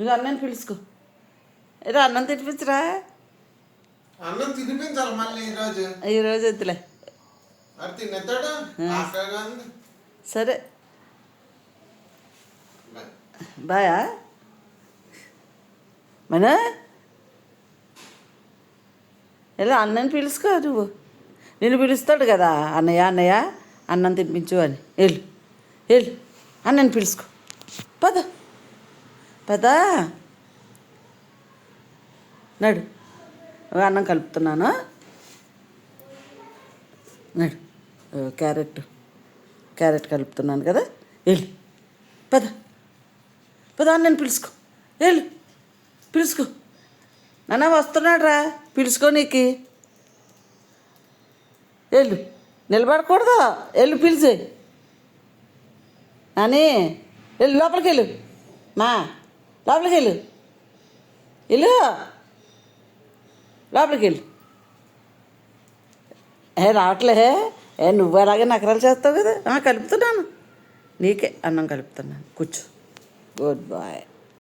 నువ్వు అన్నని పిలుచుకో. ఏదో అన్నం తినిపించరా. అన్నం తినిపించాలి మళ్ళీ ఈరోజు వద్దులే. అది తినేస్తాడు. సరే బాయా మన ఎలా అన్నని పిలుచుకో. నువ్వు నిన్ను పిలుస్తాడు కదా అన్నయ్య అన్నయ్య అన్నం తినిపించు అని. వెళ్ళు వెళ్ళు అన్నని పిలుచుకో. పద పద నడు. అన్నం కలుపుతున్నాను. నడు. క్యారెట్ కలుపుతున్నాను కదా. వెళ్ళు పద పద అన్నని పిలుచుకో. వెళ్ళు పిలుచుకో. నాన్న వస్తున్నాడు రా పిలుచుకో. నీకు వెళ్ళు. నిలబడకూడదు. వెళ్ళు పిలిచి అని వెళ్ళు. లోపలికి వెళ్ళు. మా లోపలికి వెళ్ళు. వెళ్ళు లోపలికి వెళ్ళు. రావట్లే. నువ్వు అలాగే నకరాలు చేస్తావు కదా. కలుపుతున్నాను. నీకే అన్నం కలుపుతున్నాను. కూర్చో. Good bye.